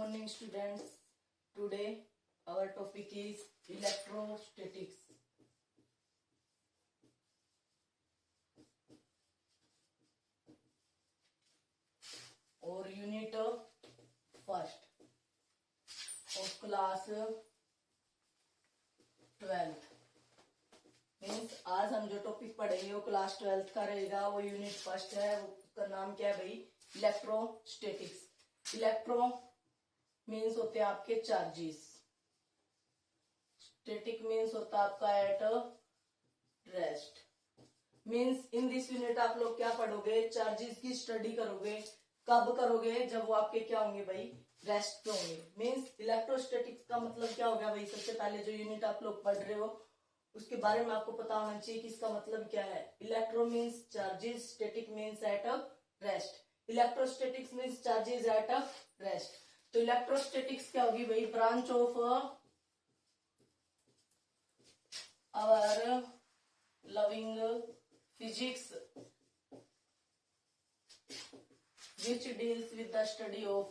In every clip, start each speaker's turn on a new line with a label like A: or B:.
A: morning students. Today our topic is electrostatics. और unit first of class 12th means आज हम जो topic पढ़ेंगे वो क्लास 12th का रहेगा। वो यूनिट फर्स्ट है, उसका नाम क्या है भाई? इलेक्ट्रोस्टैटिक्स। इलेक्ट्रो मीन्स होते हैं आपके चार्जेस, स्टैटिक मीन्स होता है आपका eight rest. Means in this unit आप लोग क्या पढ़ोगे? चार्जेस की स्टडी करोगे। कब करोगे? जब वो आपके क्या होंगे भाई? रेस्ट पे होंगे। मीन्स इलेक्ट्रोस्टैटिक्स का मतलब क्या होगा भाई? सबसे पहले जो यूनिट आप लोग पढ़ रहे हो उसके बारे में आपको पता होना चाहिए कि इसका मतलब क्या है। Electro means charges, static means at rest, electrostatics means charges at rest. तो इलेक्ट्रोस्टैटिक्स क्या होगी भाई? Branch of our loving physics which deals with the study of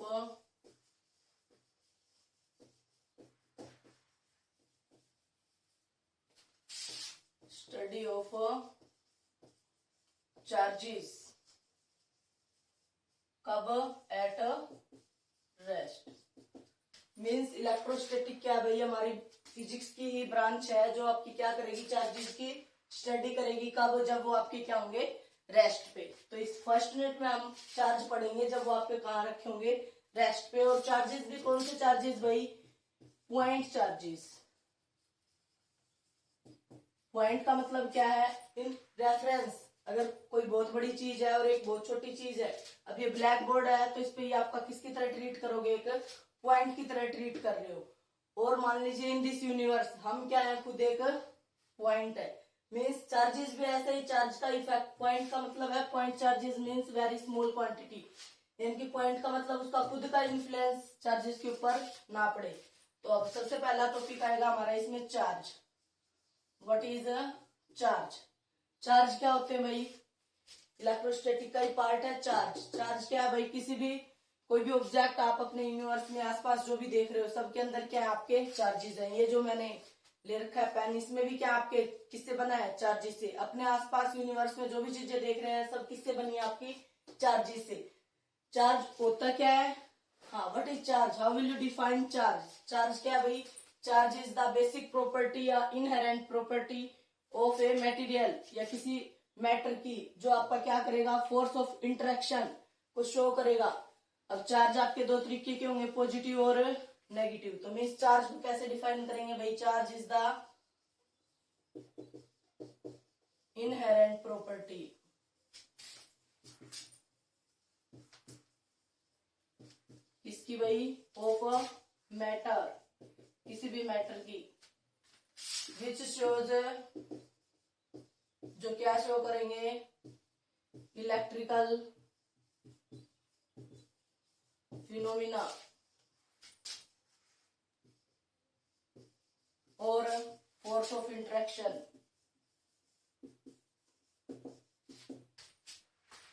A: charges कब? At rest. मीन्स इलेक्ट्रोस्टैटिक क्या है भाई? हमारी फिजिक्स की ही ब्रांच है जो आपकी क्या करेगी? चार्जेस की स्टडी करेगी। कब? जब वो आपके क्या होंगे? रेस्ट पे। तो इस फर्स्ट यूनिट में हम चार्ज पढ़ेंगे जब वो आपके कहाँ रखे होंगे? रेस्ट पे। और चार्जेस भी कौन से चार्जेस भाई? Point charges. पॉइंट का मतलब क्या है? इन रेफरेंस, अगर कोई बहुत बड़ी चीज है और एक बहुत छोटी चीज है, अब ये ब्लैक बोर्ड है तो इस पे ये आपका किसकी तरह ट्रीट करोगे? एक पॉइंट की तरह ट्रीट कर रहे हो। और मान लीजिए इन दिस यूनिवर्स हम क्या है? खुद एक पॉइंट है। मीन्स चार्जेस भी ऐसे ही। चार्ज का इफेक्ट, पॉइंट का मतलब है point charges means very small quantity, यानी कि पॉइंट का मतलब उसका खुद का इन्फ्लुएंस चार्जेस के ऊपर ना पड़े। तो अब सबसे पहला टॉपिक आएगा हमारा इसमें charge. What is charge? Charge क्या होते हैं भाई? इलेक्ट्रोस्टैटिक का ही पार्ट है चार्ज। चार्ज क्या है भाई? किसी भी कोई भी ऑब्जेक्ट आप अपने यूनिवर्स में आसपास जो भी देख रहे हो सबके अंदर क्या है? आपके चार्जेस हैं। ये जो मैंने ले रखा है पेन, इसमें भी क्या आपके किससे बना है? चार्जेस से। अपने आसपास यूनिवर्स में जो भी चीजें देख रहे हैं सब किससे बनी है? आपकी चार्जेस से। चार्ज होता क्या है? हाँ, what is charge? How will you define charge? Charge क्या है भाई? Charge is the basic property या inherent property of a material या किसी मैटर की, जो आपका क्या करेगा? फोर्स ऑफ इंटरेक्शन को शो करेगा। अब चार्ज आपके दो तरीके के होंगे, पॉजिटिव और नेगेटिव। तो मीन्स चार्ज को कैसे डिफाइन करेंगे भाई? Charge is the inherent property किसकी भाई? ऑफ मैटर, किसी भी मैटर की। विच शोज, जो क्या शो करेंगे? इलेक्ट्रिकल फिनोमिना और फोर्स ऑफ इंटरेक्शन।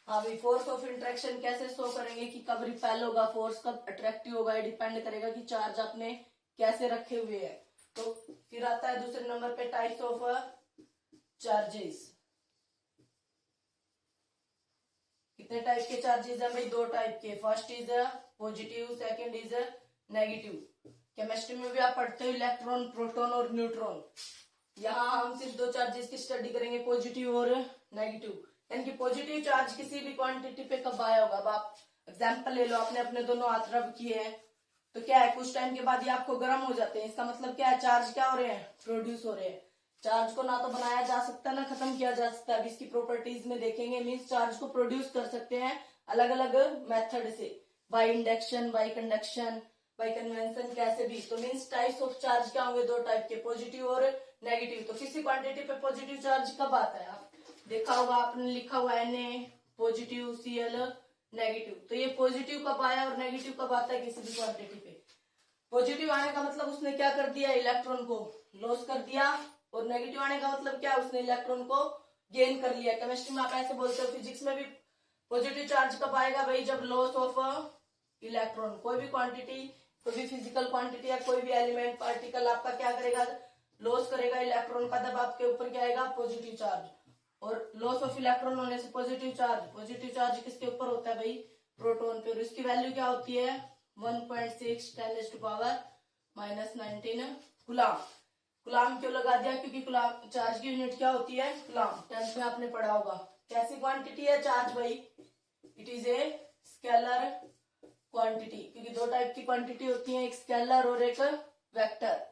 A: हाँ भाई, फोर्स ऑफ इंटरेक्शन कैसे शो करेंगे कि कब रिपेल होगा, फोर्स कब अट्रैक्टिव होगा? ये डिपेंड करेगा कि चार्ज आपने कैसे रखे हुए हैं। तो फिर आता है दूसरे नंबर पे टाइप्स ऑफ चार्जेस। कितने टाइप के चार्जेस हैं भाई? दो टाइप के। First is positive, second is negative. Chemistry में भी आप पढ़ते हो इलेक्ट्रॉन, प्रोटॉन और न्यूट्रॉन। यहाँ हम सिर्फ दो चार्जेस की स्टडी करेंगे, पॉजिटिव और नेगेटिव। यानी कि पॉजिटिव चार्ज किसी भी क्वांटिटी पे कब आया होगा? अब आप एग्जाम्पल ले लो, आपने अपने दोनों हाथ रब किए हैं तो क्या है? कुछ टाइम के बाद ये आपको गर्म हो जाते हैं। इसका मतलब क्या है? चार्ज क्या हो रहे हैं? प्रोड्यूस हो रहे हैं। चार्ज को ना तो बनाया जा सकता ना खत्म किया जा सकता। अब इसकी प्रॉपर्टीज में देखेंगे। मीन्स चार्ज को प्रोड्यूस कर सकते हैं अलग अलग मेथड से, by induction, bye conduction, bye convention, कैसे भी। तो मीन्स टाइप्स ऑफ चार्ज क्या होंगे? दो टाइप के, पॉजिटिव और नेगेटिव। तो किसी क्वांटिटी पे पॉजिटिव चार्ज कब आता है? आप देखा होगा, आपने लिखा हुआ है Na पॉजिटिव, Cl नेगेटिव। तो ये पॉजिटिव कब आया और नेगेटिव कब आता है किसी भी क्वांटिटी पे? पॉजिटिव आने का मतलब उसने क्या कर दिया? इलेक्ट्रॉन को लॉस कर दिया। और नेगेटिव आने का मतलब क्या? उसने इलेक्ट्रॉन को गेन कर लिया। केमिस्ट्री में आप ऐसे बोलते हो, फिजिक्स में भी पॉजिटिव चार्ज कब आएगा भाई? जब लॉस ऑफ इलेक्ट्रॉन, कोई भी क्वांटिटी कोई भी फिजिकल क्वांटिटी या कोई भी एलिमेंट पार्टिकल आपका क्या करेगा, लॉस करेगा इलेक्ट्रॉन का, तब आपके ऊपर क्या आएगा, पॉजिटिव चार्ज। और लॉस ऑफ इलेक्ट्रॉन होने से पॉजिटिव चार्ज किसके ऊपर होता है भाई, प्रोटॉन पे। और इसकी वैल्यू क्या होती है 1.6 10⁻⁻19 कूलाम। कूलाम क्यों लगा दिया, क्योंकि कूलाम चार्ज की यूनिट क्या होती है, कूलाम। 10th में आपने पढ़ा होगा। कैसी क्वांटिटी है चार्ज भाई, it is a scalar quantity, क्योंकि दो टाइप की क्वांटिटी होती है, एक स्केलर और एक वेक्टर।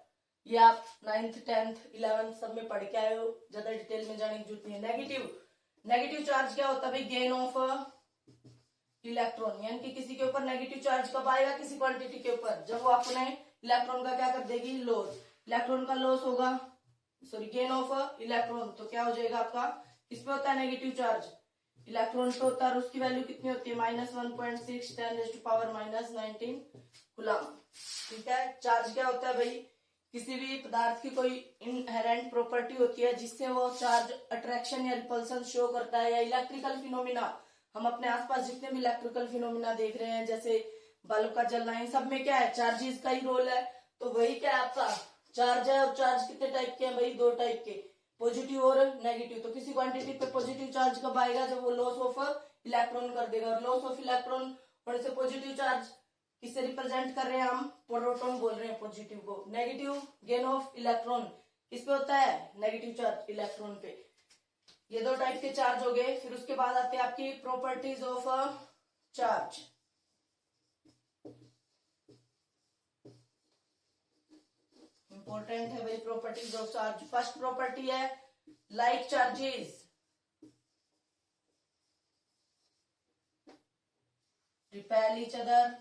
A: ये आप 9th 10th 11th सब में पढ़ के आए हो, ज्यादा डिटेल में जाने की जरूरत नहीं है। नेगेटिव चार्ज क्या होता है भाई, गेन ऑफ इलेक्ट्रॉन, यानी कि किसी के ऊपर नेगेटिव चार्ज कब आएगा, किसी क्वांटिटी के ऊपर, जब वो अपने इलेक्ट्रॉन का क्या कर देगी, लॉस। इलेक्ट्रॉन का लॉस होगा, सॉरी गेन ऑफ इलेक्ट्रॉन, तो क्या हो जाएगा आपका, इसमें होता है नेगेटिव चार्ज, इलेक्ट्रॉन पे होता है, और उसकी वैल्यू कितनी होती है -1.6 10⁻⁻19 कूलाम। ठीक है। चार्ज क्या होता है भाई, किसी भी पदार्थ की कोई इनहेरेंट प्रॉपर्टी होती है जिससे वो चार्ज अट्रैक्शन या रिपल्सन शो करता है, या इलेक्ट्रिकल फिनोमिना, हम अपने आसपास जितने भी इलेक्ट्रिकल फिनोमिना देख रहे हैं, जैसे बल्ब का जलना, इन सब में क्या है, चार्जेस का ही रोल है। तो वही क्या है आपका चार्ज है। और चार्ज कितने टाइप के हैं भाई, दो टाइप के, पॉजिटिव और नेगेटिव। तो किसी क्वांटिटी पे पॉजिटिव चार्ज कब आएगा, जब वो लॉस ऑफ इलेक्ट्रॉन कर देगा। और लॉस ऑफ इलेक्ट्रॉन होने से पॉजिटिव चार्ज किसे रिप्रेजेंट कर रहे हैं हम, प्रोटॉन बोल रहे हैं पॉजिटिव को। नेगेटिव गेन ऑफ इलेक्ट्रॉन किस पे होता है, नेगेटिव चार्ज इलेक्ट्रॉन पे। ये दो टाइप के चार्ज हो गए। फिर उसके बाद आते हैं आपकी प्रॉपर्टीज ऑफ चार्ज। इंपॉर्टेंट है भाई properties of charge. First property है like charges repel each other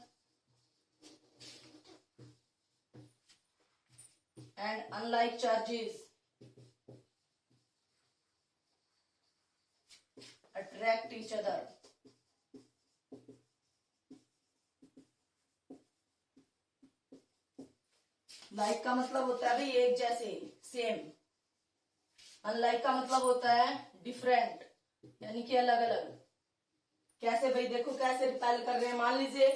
A: and unlike charges attract each other. Like का मतलब होता है भाई एक जैसे, सेम। अनलाइक का मतलब होता है डिफरेंट, यानी कि अलग अलग। कैसे भाई, देखो कैसे रिपेल कर रहे हैं। मान लीजिए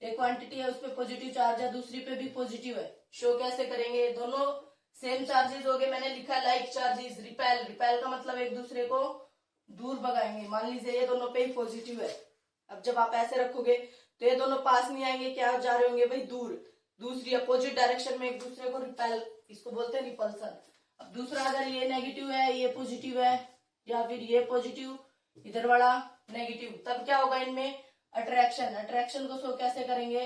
A: एक क्वांटिटी है, उस पर पॉजिटिव चार्ज है, दूसरी पे भी पॉजिटिव है, शो कैसे करेंगे, दोनों सेम चार्जेस हो गए। मैंने लिखा लाइक चार्जेस रिपेल। रिपेल का मतलब एक दूसरे को दूर भगाएंगे। मान लीजिए ये दोनों पे ही पॉजिटिव है, अब जब आप ऐसे रखोगे तो ये दोनों पास नहीं आएंगे, क्या जा रहे होंगे भाई, दूर, दूसरी अपोजिट डायरेक्शन में एक दूसरे को रिपेल, इसको बोलते हैं रिपल्सन। अब दूसरा, अगर ये नेगेटिव है, ये पॉजिटिव है, या फिर ये पॉजिटिव इधर वाला नेगेटिव, तब क्या होगा इनमें अट्रैक्शन। अट्रैक्शन को शो कैसे करेंगे,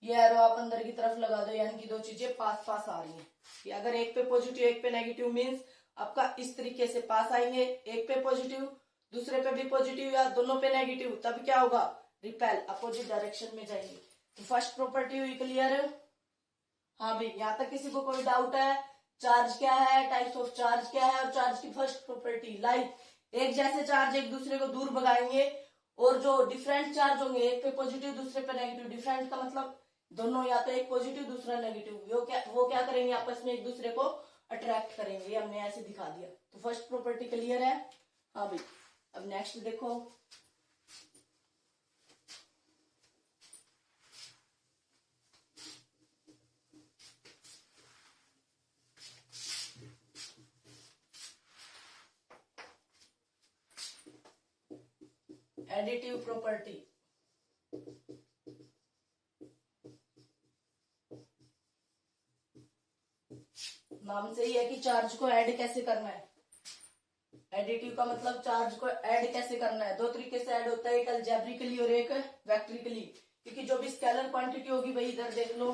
A: ये एरो आप अंदर की तरफ लगा दो, यानी कि दो चीजें पास पास आ रही हैं। कि अगर एक पे पॉजिटिव एक पे नेगेटिव मींस आपका इस तरीके से पास आएंगे, एक पे पॉजिटिव दूसरे पे भी पॉजिटिव या दोनों पे नेगेटिव, तब क्या होगा, रिपेल, अपोजिट डायरेक्शन में जाएंगे। तो फर्स्ट प्रॉपर्टी हुई क्लियर। हाँ भाई, यहाँ तक किसी को कोई डाउट है, चार्ज क्या है, टाइप्स ऑफ चार्ज क्या है, और चार्ज की फर्स्ट प्रॉपर्टी लाइक, एक जैसे चार्ज एक दूसरे को दूर भगाएंगे। और जो डिफरेंट चार्ज होंगे, एक पे पॉजिटिव दूसरे पे नेगेटिव, डिफरेंट का मतलब दोनों या तो एक पॉजिटिव दूसरा नेगेटिव, वो क्या करेंगे, आपस में एक दूसरे को अट्रैक्ट करेंगे। ये हमने ऐसे दिखा दिया। तो फर्स्ट प्रॉपर्टी क्लियर है। हाँ भाई, अब नेक्स्ट देखो, एडिटिव प्रॉपर्टी। नाम से ही है कि चार्ज को ऐड कैसे करना है। एडिटिव का मतलब चार्ज को ऐड कैसे करना है। दो तरीके से ऐड होता है, एक अलजेब्रिकली और एक वेक्ट्रिकली। क्योंकि जो भी स्केलर क्वांटिटी होगी भाई, इधर देख लो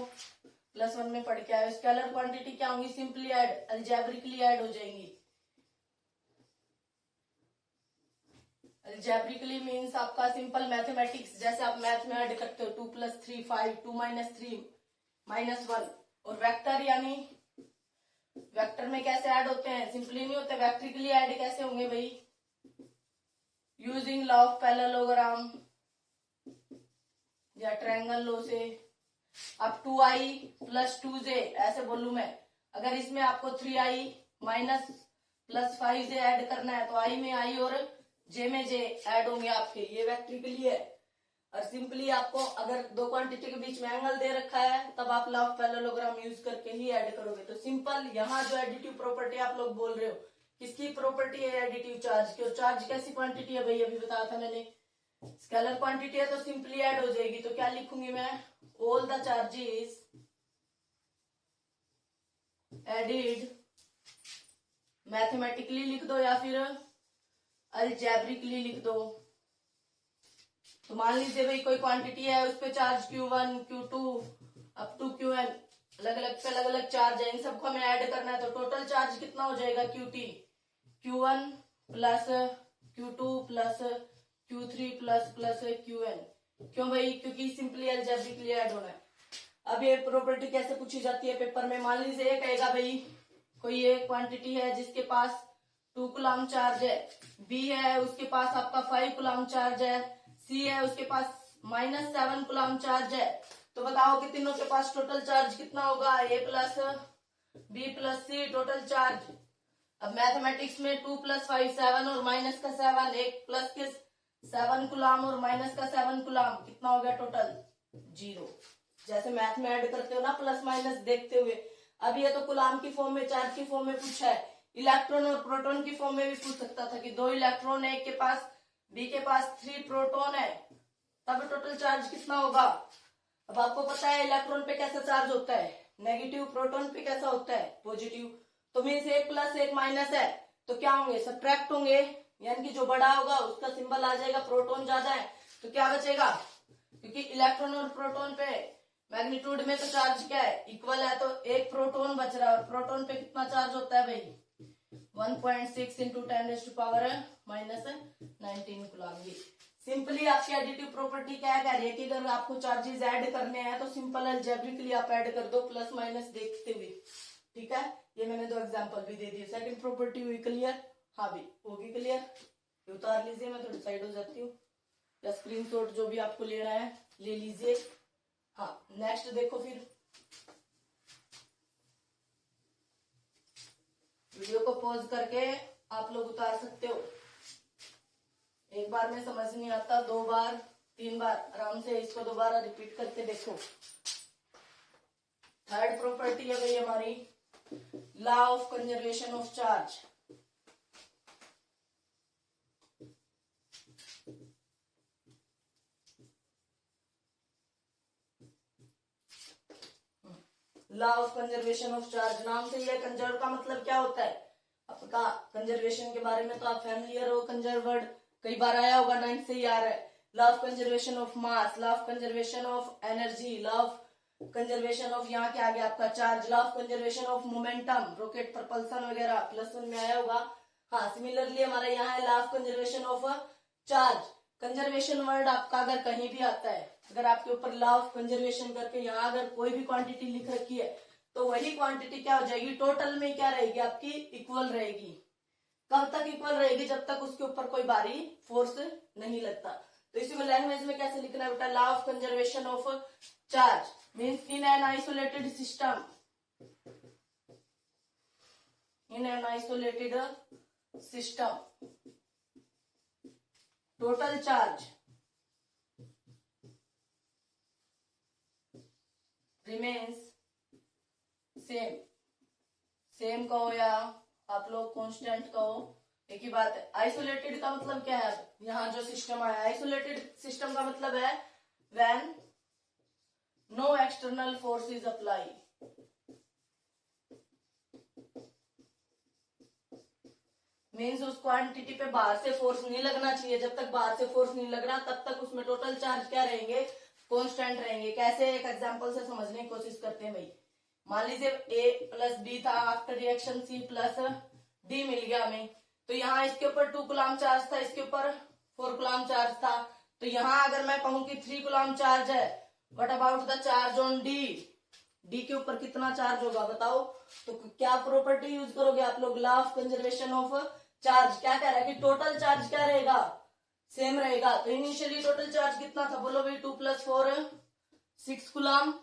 A: +1 में पढ़ के आए, स्केलर क्वांटिटी क्या होंगी, सिंपली ऐड, अलजेब्रिकली ऐड हो जाएंगी। अलजेब्रिकली मीन्स आपका सिंपल मैथमेटिक्स, जैसे आप मैथ में ऐड करते हो 2 + 3 5, 2 - 3 -1। और वेक्टर यानी वेक्टर में कैसे ऐड होते हैं, सिंपली नहीं होते। वेक्ट्रिकली ऐड कैसे होंगे भाई, यूजिंग लॉ ऑफ पैरेललोग्राम या ट्रायंगल लॉ से। अब 2i + 2j ऐसे बोलूं मैं, अगर इसमें आपको 3i - +5j ऐड करना है, तो i में i और j में j ऐड होंगे आपके, ये वेक्ट्रिकली है। और सिंपली आपको अगर दो क्वांटिटी के बीच में एंगल दे रखा है तब आप लॉ ऑफ पैरेललोग्राम यूज करके ही ऐड करोगे। तो सिंपल यहाँ जो एडिटिव प्रॉपर्टी आप लोग बोल रहे हो, किसकी प्रॉपर्टी है? एडिटिव चार्ज की। और चार्ज कैसी क्वांटिटी है भाई? अभी बताया था मैंने, स्केलर क्वांटिटी है तो सिंपली ऐड हो जाएगी। तो क्या लिखूंगी मैं? All the charges added, mathematically लिख दो या फिर अलजेब्रिकली लिख दो। तो मान लीजिए भाई कोई क्वांटिटी है, उस पे charge Q1, Q2 up to Qn, अलग अलग चार्ज है, इन सबको हमें ऐड करना है। तो टोटल चार्ज कितना हो जाएगा? QT, Q1 plus Q2 plus Q3 plus Qn। क्यों भाई? क्योंकि सिंपली अलजेब्रिकली ऐड होना है। अब ये प्रॉपर्टी कैसे पूछी जाती है पेपर में? मान लीजिए ये कहेगा भाई कोई एक क्वांटिटी है जिसके पास 2 कूलम चार्ज है, B है उसके पास आपका 5 कूलम चार्ज है, C है उसके पास -7 कूलम चार्ज है। तो बताओ कि तीनों के पास टोटल चार्ज कितना होगा? A plus B plus C total charge. अब मैथमेटिक्स में 2 प्लस 5 7 और माइनस का 7, एक प्लस के 7 कूलम और माइनस का 7 कूलम, कितना हो गया टोटल? 0। जैसे मैथ में ऐड करते हो ना प्लस माइनस देखते हुए। अब ये तो कूलम की फॉर्म में, चार्ज की फॉर्म में पूछा है। इलेक्ट्रॉन और प्रोटॉन की फॉर्म में भी पूछ सकता था कि 2 इलेक्ट्रॉन है, एक के पास, बी के पास 3 प्रोटॉन है, तब टोटल चार्ज कितना होगा? अब आपको पता है इलेक्ट्रॉन पे कैसा चार्ज होता है, नेगेटिव, प्रोटॉन पे कैसा होता है, पॉजिटिव। तो मीन्स एक प्लस एक माइनस है तो क्या होंगे? सब्ट्रैक्ट होंगे, यानी कि जो बड़ा होगा उसका सिंबल आ जाएगा, प्रोटॉन ज्यादा है तो क्या बचेगा? क्योंकि इलेक्ट्रॉन और प्रोटॉन पे मैग्नीट्यूड में तो चार्ज क्या है? इक्वल है, तो एक प्रोटॉन बच रहा है। और प्रोटॉन पे कितना चार्ज होता है भाई? 1.6 इंटू 10⁻⁻19 कूलम। सिंपली आपकी एडिटिव प्रॉपर्टी क्या कह रही है कि अगर आपको चार्जेस ऐड करने हैं तो सिंपल अलजेब्रिकली आप ऐड कर दो, प्लस माइनस देखते हुए। ठीक है, ये मैंने 2 एग्जांपल भी दे दिए। सेकंड प्रॉपर्टी हुई क्लियर? हाँ भाई, होगी क्लियर। उतार लीजिए, मैं थोड़ी साइड हो जाती हूँ, या स्क्रीनशॉट जो भी आपको लेना है ले लीजिए। हाँ, नेक्स्ट देखो फिर। वीडियो को पॉज करके आप लोग उतार सकते हो। एक बार में समझ नहीं आता, 2 बार 3 बार आराम से इसको दोबारा रिपीट करके देखो। थर्ड प्रॉपर्टी है भाई हमारी law of conservation of charge. Law of conservation of charge, नाम से यह कंजर्व का मतलब क्या होता है आपका? कंजर्वेशन के बारे में तो आप फैमिलियर हो, कंजर्व वर्ड कई बार आया होगा, 9th से ही आ रहा है। Law of conservation of mass, law of conservation of energy, law of conservation of यहाँ के आगे आपका charge, law of conservation of momentum, rocket propulsion वगैरह +1 में आया होगा। हाँ, सिमिलरली हमारा यहाँ है law of conservation of charge. Conservation word आपका अगर कहीं भी आता है, अगर आपके ऊपर लॉ ऑफ कंजर्वेशन करके यहाँ अगर कोई भी क्वांटिटी लिख रखी है तो वही क्वांटिटी क्या हो जाएगी? टोटल में क्या रहेगी आपकी? इक्वल रहेगी। कब तक इक्वल रहेगी? जब तक उसके ऊपर कोई भारी फोर्स नहीं लगता। तो इसी को लैंग्वेज में कैसे लिखना है बेटा? Law of conservation of charge means in an isolated system, in an isolated system total charge remains same. Same कहो या आप लोग कांस्टेंट कहो, एक ही बात है। आइसोलेटेड का मतलब क्या है? यहाँ जो सिस्टम आया, आइसोलेटेड सिस्टम का मतलब है when no external force is apply. Means उस क्वांटिटी पे बाहर से फोर्स नहीं लगना चाहिए। जब तक बाहर से फोर्स नहीं लग रहा तब तक उसमें टोटल चार्ज क्या रहेंगे? कांस्टेंट रहेंगे। कैसे? एक एग्जांपल से समझने की कोशिश करते हैं भाई। मान लीजिए A प्लस B था, after reaction C plus D मिल गया हमें। तो यहाँ इसके ऊपर 2 कूलम चार्ज था, इसके ऊपर 4 कूलम चार्ज था। तो यहाँ अगर मैं कहूं कि 3 कूलम चार्ज है, what about the charge on D? D के ऊपर कितना चार्ज होगा बताओ? तो क्या प्रॉपर्टी यूज करोगे आप लोग? Law of conservation of charge. क्या कह रहा है कि टोटल चार्ज क्या रहेगा? सेम रहेगा। तो इनिशियली टोटल चार्ज कितना था? बोलो भाई 2 + 4 6 कूलम।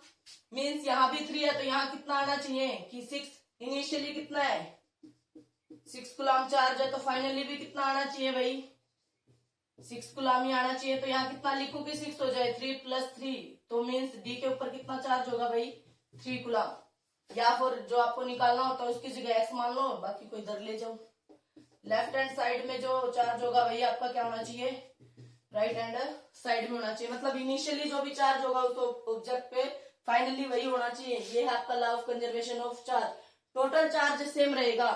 A: मीन्स यहाँ भी 3 है तो यहाँ कितना आना चाहिए कि 6। इनिशियली कितना है? 6 कूलम चार्ज है तो फाइनली भी कितना आना चाहिए भाई? 6 गुलाम ही आना चाहिए। तो यहाँ कितना लिखूं कि 6 हो जाए, 3 + 3, तो मीन्स डी के ऊपर कितना चार्ज होगा भाई, 3 गुलाम। या फिर जो आपको निकालना होता है उसकी जगह एक्स मान लो, बाकी को इधर ले जाओ। लेफ्ट हैंड साइड में जो चार्ज होगा भाई आपका क्या होना चाहिए, राइट हैंड साइड में होना चाहिए। मतलब इनिशियली जो भी चार्ज होगा उस ऑब्जेक्ट पे फाइनली वही होना चाहिए। ये है आपका law of conservation of charge. Total charge same रहेगा,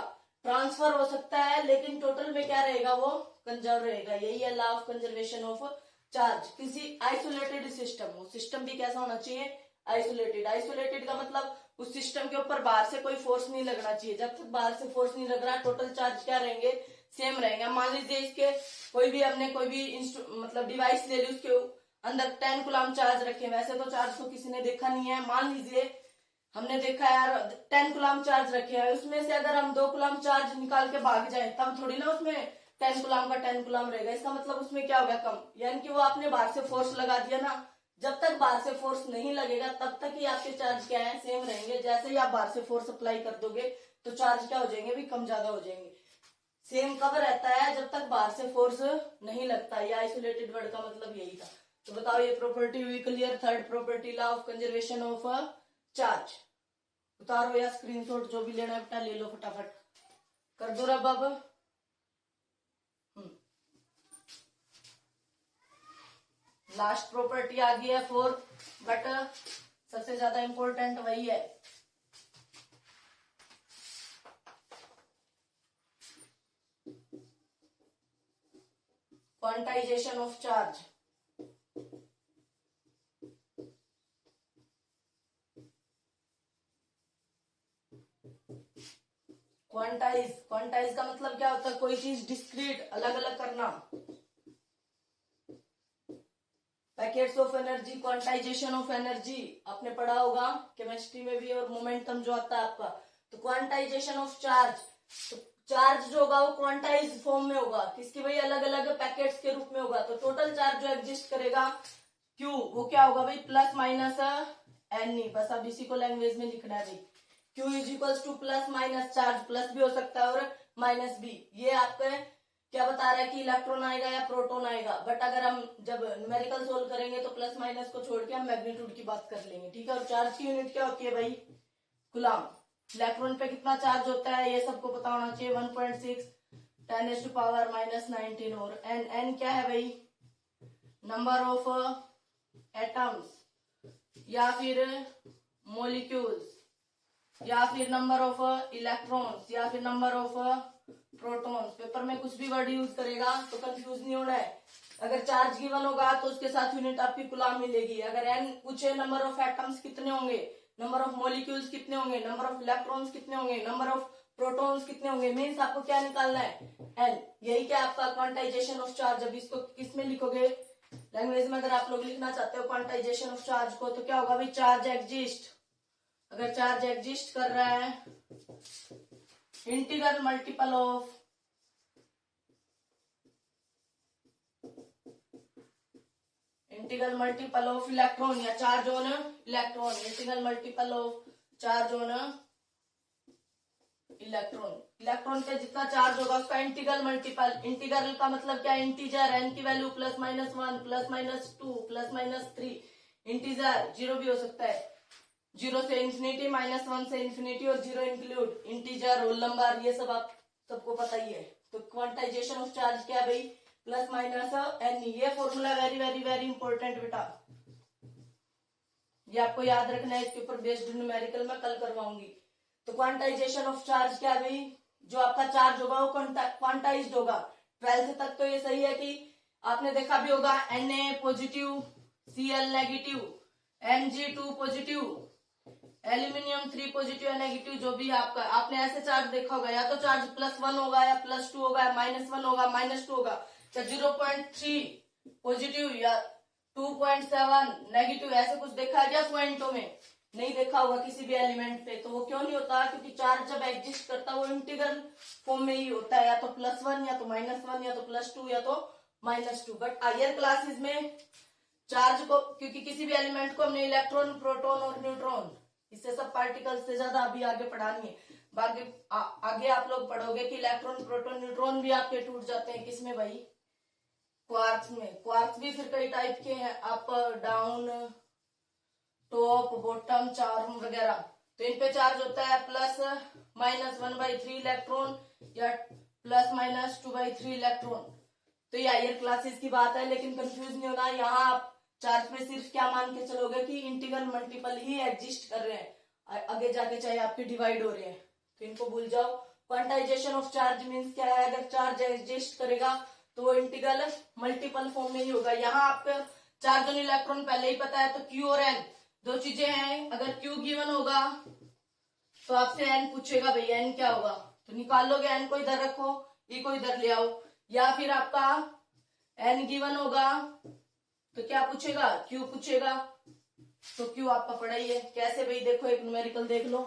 A: ट्रांसफर हो सकता है लेकिन टोटल में क्या रहेगा, वो कंजर्व रहेगा। यही है law of conservation of charge. किसी आइसोलेटेड सिस्टम, सिस्टम भी कैसा होना चाहिए, आइसोलेटेड। आइसोलेटेड का मतलब उस सिस्टम के ऊपर बाहर से कोई फोर्स नहीं लगना चाहिए। जब तक बाहर से फोर्स नहीं लग रहा, टोटल चार्ज क्या रहेंगे, सेम रहेंगे। मान लीजिए इसके हमने कोई भी मतलब डिवाइस ले ली, उसके अंदर 10 कूलम चार्ज रखे। वैसे तो चार्ज को किसी ने देखा नहीं है, मान लीजिए हमने देखा यार 10 कूलम चार्ज रखे हैं, उसमें से अगर हम 2 कूलम चार्ज निकाल के भाग जाए तब थोड़ी ना उसमें 10 कूलम का 10 कूलम रहेगा। इसका मतलब उसमें क्या हो गया, कम। यानी कि वो आपने बाहर से फोर्स लगा दिया ना। जब तक बाहर से फोर्स नहीं लगेगा तब तक ही आपके चार्ज क्या है, सेम रहेंगे। जैसे ही आप बाहर से फोर्स अप्लाई कर दोगे तो चार्ज क्या हो जाएंगे भी, कम ज्यादा हो जाएंगे। सेम कब रहता है, जब तक बाहर से फोर्स नहीं लगता। या आइसोलेटेड वर्ड का मतलब यही था। तो बताओ ये प्रॉपर्टी हुई clear. Third property, law of conservation of charge. उतारो या स्क्रीनशॉट, जो भी लेना है बेटा ले लो, फटाफट कर दो रब अब। लास्ट प्रॉपर्टी आ गई है 4, बट सबसे ज्यादा इंपॉर्टेंट वही है। Quantization of charge. क्वांटाइज का मतलब क्या होता है, कोई चीज डिस्क्रीट, अलग अलग करना। Packets of energy, quantization of energy आपने पढ़ा होगा केमिस्ट्री में भी, और मोमेंटम जो आता है आपका। तो क्वांटाइजेशन ऑफ चार्ज, तो चार्ज जो होगा वो क्वांटाइज फॉर्म में होगा, किसकी भाई, अलग अलग पैकेट्स के रूप में होगा। तो टोटल चार्ज जो एग्जिस्ट करेगा Q, वो क्या होगा भाई, प्लस माइनस एन ई। बस अब इसी को लैंग्वेज में लिखना है भाई। Q is equals two plus minus, charge plus भी हो सकता है और माइनस भी। ये आपके क्या बता रहा है कि इलेक्ट्रॉन आएगा या प्रोटॉन आएगा। बट अगर हम जब न्यूमेरिकल सोल्व करेंगे तो प्लस माइनस को छोड़ के हम मैग्नीट्यूड की बात कर लेंगे, ठीक है। और चार्ज की यूनिट क्या होती है भाई, कूलम। इलेक्ट्रॉन पे कितना चार्ज होता है ये सबको पता होना चाहिए, 1.6 10⁻⁻19। और एन क्या है भाई, नंबर ऑफ एटम्स या फिर मोलिक्यूल्स या फिर नंबर ऑफ इलेक्ट्रॉन्स या फिर नंबर ऑफ प्रोटॉन्स। पेपर में कुछ भी वर्ड यूज करेगा तो कंफ्यूज नहीं होना है। अगर चार्ज गिवन होगा तो उसके साथ यूनिट आपकी कूलम मिलेगी। अगर एन पूछे, नंबर ऑफ एटम्स कितने होंगे, नंबर ऑफ मॉलिक्यूल्स कितने होंगे, नंबर ऑफ इलेक्ट्रॉन्स कितने होंगे, नंबर ऑफ प्रोटॉन्स कितने होंगे, मीन्स आपको क्या निकालना है, एन। यही क्या आपका क्वांटाइजेशन ऑफ चार्ज। अब इसको किसमें लिखोगे, लैंग्वेज में। अगर आप लोग लिखना चाहते हो क्वांटाइजेशन ऑफ चार्ज को, तो क्या होगा भाई, चार्ज एग्जिस्ट। अगर चार्ज एग्जिस्ट कर रहा है, इंटीग्रल मल्टीपल ऑफ इलेक्ट्रॉन या charge on electron, integral multiple of charge on electron. Electron पे जितना चार्ज होगा उसका इंटीग्रल मल्टीपल। इंटीग्रल का मतलब क्या है, इंटीजर, एन की वैल्यू +-1 +-2 +-3। इंटीजर जीरो भी हो सकता है, 0 से इंफिनिटी, -1 से इंफिनिटी और 0 इंक्लूड, इंटीजर, होल नंबर, ये सब आप सबको पता ही है। तो क्वांटाइजेशन ऑफ चार्ज क्या है भाई, +-n। ये formula very very very important बेटा, ये आपको याद रखना है। इसके ऊपर बेस्ड न्यूमेरिकल में कल करवाऊंगी। तो क्वांटाइजेशन ऑफ चार्ज क्या है भाई, जो आपका चार्ज होगा वो क्वांटाइज्ड होगा। 12th तक तो ये सही है कि आपने देखा भी होगा, Na positive, Cl negative, Mg2 positive, aluminium 3 positive या नेगेटिव, जो भी आपका, आपने ऐसे चार्ज देखा होगा। या तो चार्ज +1 होगा या +2 होगा या -1 होगा -2 होगा, या 0.3 पॉजिटिव या 2.7 नेगेटिव, ऐसे कुछ देखा है क्या पॉइंटों में, नहीं देखा होगा किसी भी एलिमेंट पे। तो वो क्यों नहीं होता, क्योंकि चार्ज जब एग्जिस्ट करता है वो इंटीग्रल फॉर्म में ही होता है, या तो +1 या तो -1 या तो +2 या तो -2। बट हायर क्लासेस में चार्ज को, क्योंकि किसी भी एलिमेंट को हमने इलेक्ट्रॉन, प्रोटॉन और न्यूट्रॉन, इससे सब पार्टिकल्स से ज्यादा अभी आगे पढ़ानी है। बाकी आगे आप लोग पढ़ोगे कि इलेक्ट्रॉन, प्रोटॉन, न्यूट्रॉन भी आपके टूट जाते हैं, किसमें भाई, क्वार्क्स भी फिर कई टाइप के हैं, up down top bottom charm वगैरह। तो इन पे चार्ज होता है प्लस माइनस 1/3 इलेक्ट्रॉन या प्लस माइनस 2/3 इलेक्ट्रॉन। तो ये हायर क्लासेस की बात है, लेकिन कंफ्यूज नहीं होना। यहाँ आप चार्ज पे सिर्फ क्या मान के चलोगे कि इंटीग्रल मल्टीपल ही एग्जिस्ट कर रहे हैं, आगे जाके चाहे आपके डिवाइड हो रहे हैं, तो इनको भूल जाओ। क्वांटाइजेशन ऑफ चार्ज मीन्स क्या है, अगर चार्ज एग्जिस्ट करेगा तो वो इंटीग्रल मल्टीपल फॉर्म में ही होगा। यहाँ आपको चार्ज और इलेक्ट्रॉन पहले ही पता है, तो क्यू और एन दो चीजें हैं। अगर क्यू गिवन होगा तो आपसे एन पूछेगा भाई एन क्या होगा, तो निकाल लोगे, एन को इधर रखो, ई को इधर ले आओ। या फिर आपका एन गिवन होगा तो क्या पूछेगा, क्यू पूछेगा, तो क्यू आपका पड़ा ही है। कैसे भाई, देखो एक न्यूमेरिकल देख लो,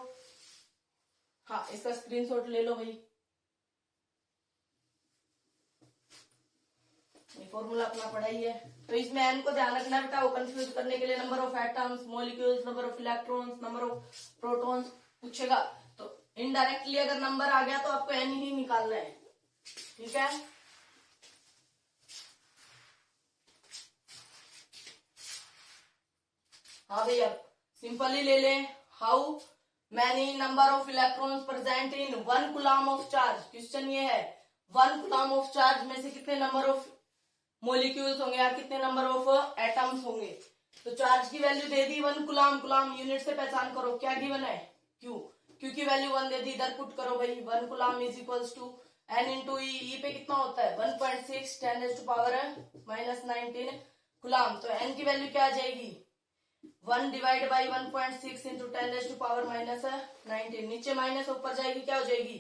A: हाँ इसका स्क्रीनशॉट ले लो भाई। फॉर्मूला अपना पढ़ा ही है। तो इसमें एन को ध्यान रखना बेटा, वो कंफ्यूज करने के लिए number of atoms, molecules, number of electrons, number of protons पूछेगा। तो इनडायरेक्टली अगर नंबर आ गया तो आपको एन ही निकालना है, ठीक है। हाँ भाई, अब सिंपली ले लें, how many number of electrons present in 1 coulomb of charge. Question ये है 1 कूलम ऑफ चार्ज में से कितने नंबर ऑफ मॉलिक्यूल्स होंगे या कितने नंबर ऑफ एटम्स होंगे। तो चार्ज की वैल्यू दे दी 1 कूलम, कूलम यूनिट से पहचान करो, क्या गिवन है, क्यू, क्यू की वैल्यू 1 दे दी, इधर पुट करो भाई, 1 coulomb is equals to n into e पे कितना होता है 1.6 10⁻⁻19 कूलम। तो एन की वैल्यू क्या आ जाएगी 1 डिवाइड बाई 1.6 इंटू 10⁻⁻19। नीचे माइनस ऊपर जाएगी, क्या हो जाएगी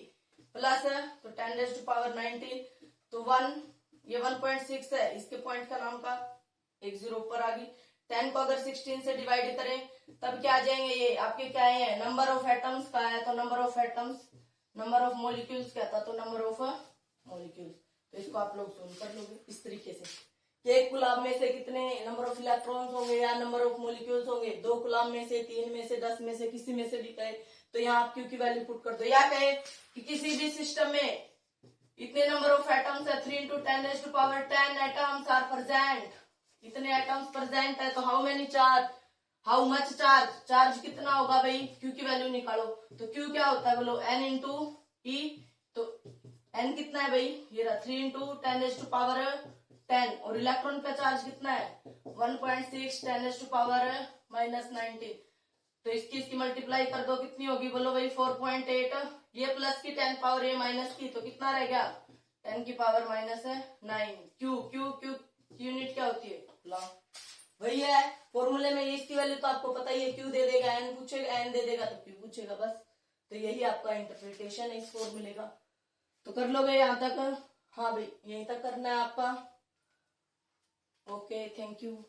A: प्लस, तो 10⁻⁻19। तो 1 ये 1.6 है, इसके पॉइंट का नाम का एक जीरो ऊपर आ गई। 10 को अगर 16 से डिवाइड करें तब क्या आ जाएंगे, ये आपके क्या है नंबर ऑफ एटम्स का है, तो number of atoms, number of molecules क्या था, तो नंबर ऑफ मॉलिक्यूल्स। तो इसको आप लोग सोल्व कर लोगे इस तरीके से कि एक कूलम में से कितने नंबर ऑफ इलेक्ट्रॉन्स होंगे या नंबर ऑफ मॉलिक्यूल्स होंगे, 2 कूलम में से, 3 में से, 10 में से, किसी में से भी कहे तो यहाँ आप क्यू की वैल्यू पुट कर दो। या कहे कि किसी भी सिस्टम में इतने नंबर ऑफ एटम्स है 3 इंटू 10⁻10 एटम्स आर प्रेजेंट, इतने एटम्स प्रेजेंट है, तो how many charge, how much charge, charge कितना होगा भाई, क्यू की वैल्यू निकालो। तो क्यू क्या होता है बोलो, एन इंटू ई। तो एन कितना है भाई, ये रहा 3 इंटू 10⁻10, और इलेक्ट्रॉन का चार्ज कितना है 1.6 10⁻⁻19। तो इसकी मल्टीप्लाई कर दो, कितनी होगी बोलो भाई 4.8, ये प्लस की 10 पावर ये माइनस की, तो कितना रह गया 10 की power -9। Q Q Q unit क्या होती है कूलम, वही है फॉर्मूले में। इसकी वैल्यू तो आपको पता ही है, क्यू दे देगा एन पूछेगा, एन दे देगा तो क्यू पूछेगा, बस। तो यही आपका इंटरप्रिटेशन है इस फॉर्मूले का। तो कर लोगे यहाँ तक, हाँ भाई यहीं तक करना है आपका। Okay, thank you.